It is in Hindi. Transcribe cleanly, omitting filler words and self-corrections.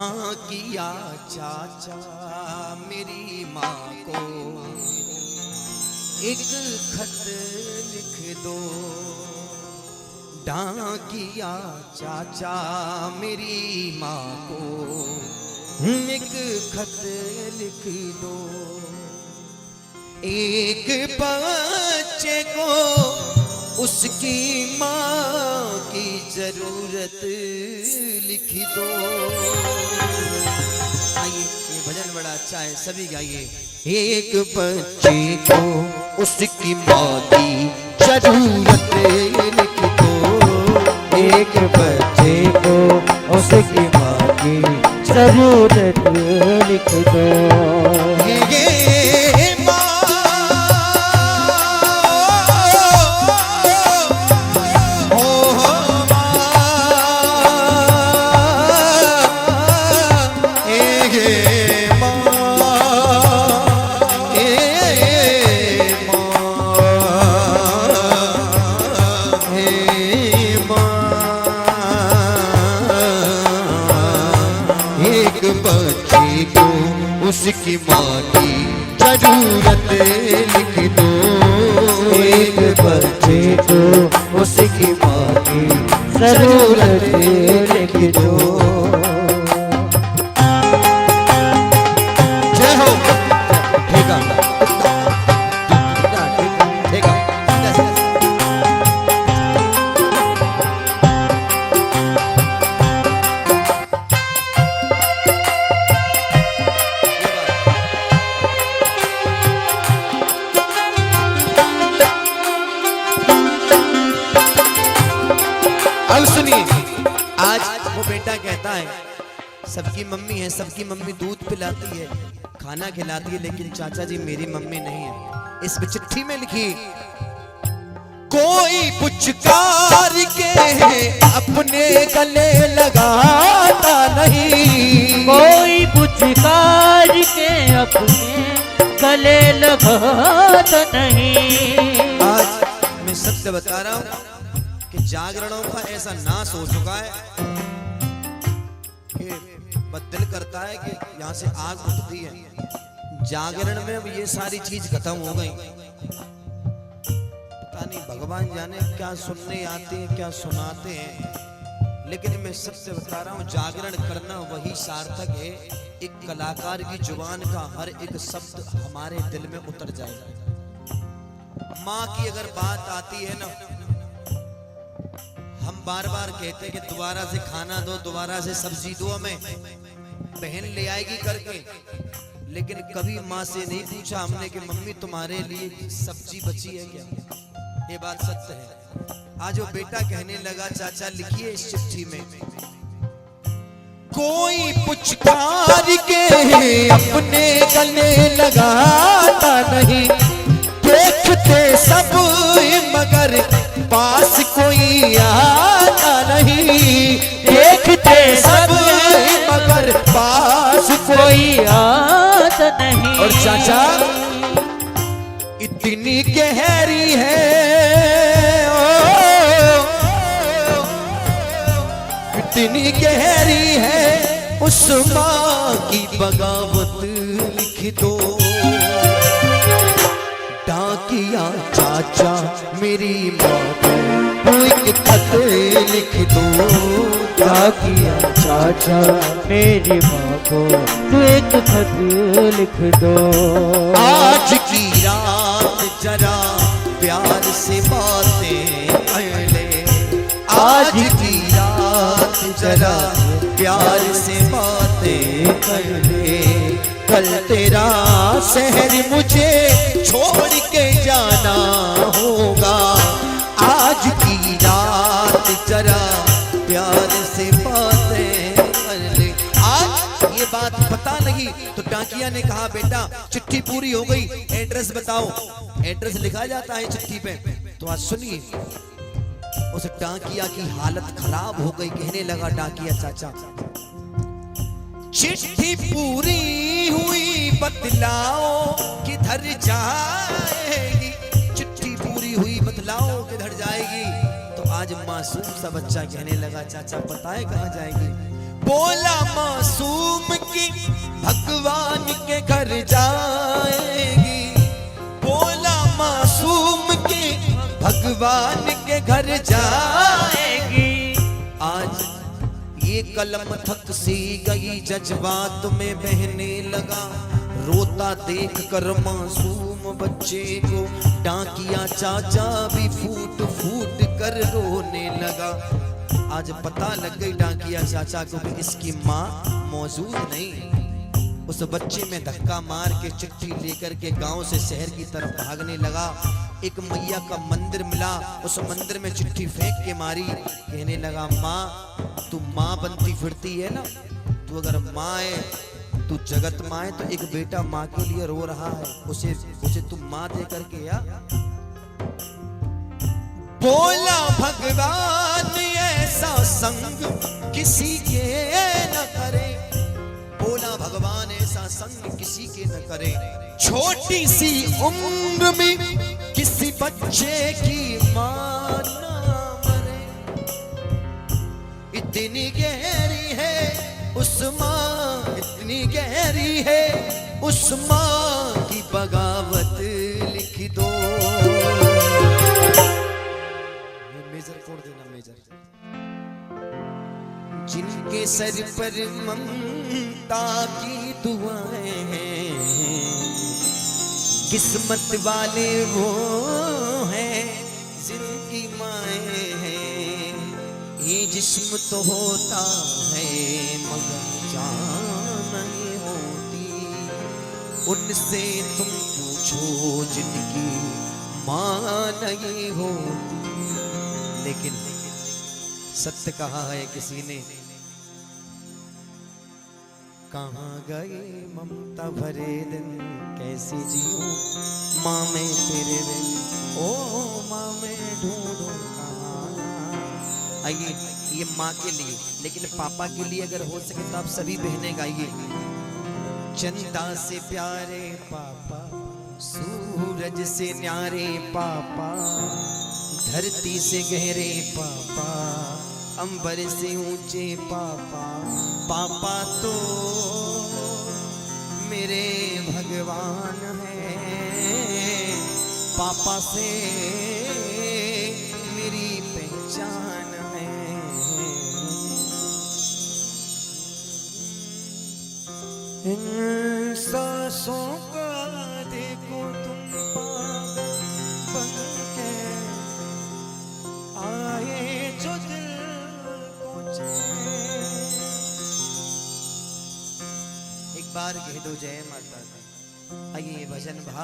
किया चाचा मेरी माँ को एक खत लिख दो। डाकिया चाचा मेरी माँ को एक खत लिख दो। एक बच्चे को उसकी माँ की जरूरत लिख दो। आइए, ये भजन बड़ा अच्छा है, सभी गाइए। एक बच्चे को उसकी माँ की जरूरत लिख दो। एक बच्चे को उसकी माँ की जरूरत लिख दो। उसकी माँ की जरूरत लिख दो। एक बच्चे को उसकी माँ की जरूरत लिख दो। जय हो। ठीक है, ठीक है। अब सुनिए, आज वो बेटा कहता है सबकी मम्मी है, सबकी मम्मी दूध पिलाती है, खाना खिलाती है, लेकिन चाचा जी मेरी मम्मी नहीं है। इस चिट्ठी में लिखी, कोई पुचकार के अपने गले लगाता नहीं। कोई पुचकार के अपने गले लगाता नहीं। आज मैं सत्य बता रहा हूँ कि जागरणों का ऐसा नाश हो चुका है कि बस दिल करता है कि यहाँ से आग उठती है। जागरण में अब ये सारी चीज खत्म हो गई। पता नहीं भगवान जाने क्या सुनने आते हैं, क्या सुनाते हैं, लेकिन मैं सबसे बता रहा हूँ जागरण करना वही सार्थक है। एक कलाकार की जुबान का हर एक शब्द हमारे दिल में उतर जाएगा। माँ की अगर बात आती है ना, हम बार बार कहते हैं कि दोबारा से खाना दो, दोबारा से सब्जी दो, हमें बहन ले आएगी करके, लेकिन कभी माँ से नहीं पूछा हमने कि मम्मी तुम्हारे लिए सब्जी बची है क्या। ये बात सत्य है। आज वो बेटा कहने लगा, चाचा लिखिए इस चिट्ठी में, कोई पुचकार के अपने गले लगाता नहीं। देखते सब मगर पास कोई आता नहीं। देखते सब मगर पास कोई आता नहीं। और चाचा इतनी गहरी है, इतनी गहरी है उस माँ की बगावत लिख दो। डाकिया चाचा मेरी माँ को एक खत लिख दो। डाकिया चाचा मेरी माँ को एक खत लिख दो। आज की रात जरा प्यार से बातें कर ले। आज की रात जरा प्यार से बातें कर ले। कल तेरा शहर मुझे छोड़ के जाना होगा। आज की रात जरा प्यार से बातें कर ले। आज ये बात पता नहीं तो डाकिया ने कहा, बेटा चिट्ठी पूरी हो गई, एड्रेस बताओ। एड्रेस लिखा जाता है चिट्ठी पे। तो आज सुनिए, उस डाकिया की हालत खराब हो गई। कहने लगा डाकिया चाचा, चिट्ठी पूरी हुई बतलाओ किधर जाएगी। चिट्ठी पूरी हुई बतलाओ किधर जाएगी। तो आज मासूम सा बच्चा कहने लगा, चाचा पता है कहाँ जाएगी। बोला मासूम के घर जाएगी, बोला मासूम के भगवान के घर जाएगी। आज ये कलम थक सी गई, जज्बात में बहने लगा, रोता देख कर मासूम बच्चे को डाकिया चाचा भी फूट फूट कर रोने लगा। आज पता लग गई डाकिया चाचा को कि इसकी माँ मौजूद नहीं। उस बच्चे में धक्का मार के चिट्ठी लेकर के गांव से शहर की तरफ भागने लगा। एक मैया का मंदिर मिला, उस मंदिर में चिट्ठी फेंक के मारी, कहने लगा माँ तू माँ बनती फिरती है ना, तू अगर माँ है, तू जगत माँ है, तो एक बेटा माँ के लिए रो रहा है, उसे तू माँ दे करके या। बोला भगवान ऐसा संग किसी के न करे, बोला भगवान ऐसा संग किसी के न करे। छोटी सी उम्र में किसी बच्चे की माँ ना मरे, इतनी गहरी है उस माँ, इतनी गहरी है उस माँ की बगावत लिख दो। मेजर कोड देना मेजर। जिनके सर पर ममता की दुआएं हैं, किस्मत वाले वो हैं जिनकी माएँ हैं। ये जिस्म तो होता है मगर जान नहीं होती, उनसे तुम पूछो जिनकी माँ नहीं होती। लेकिन सत्य कहा है किसी ने, कहाँ गए ममता भरे दिन, कैसे जियो माँ में तेरे दिन, ओ माँ में ढूंढो कहाँ। आइए ये माँ के लिए, लेकिन पापा के लिए अगर हो सके तो आप सभी बहनें गाइए। चंदा से प्यारे पापा, सूरज से न्यारे पापा, धरती से गहरे पापा, अंबर से ऊंचे पापा, पापा तो मेरे भगवान हैं, पापा से मेरी पहचान है। इन सांसों का देखो तुम पागल बन के, आए जो दिल को चैन। एक बार कह दो जय माता दी। आइए भजन भाव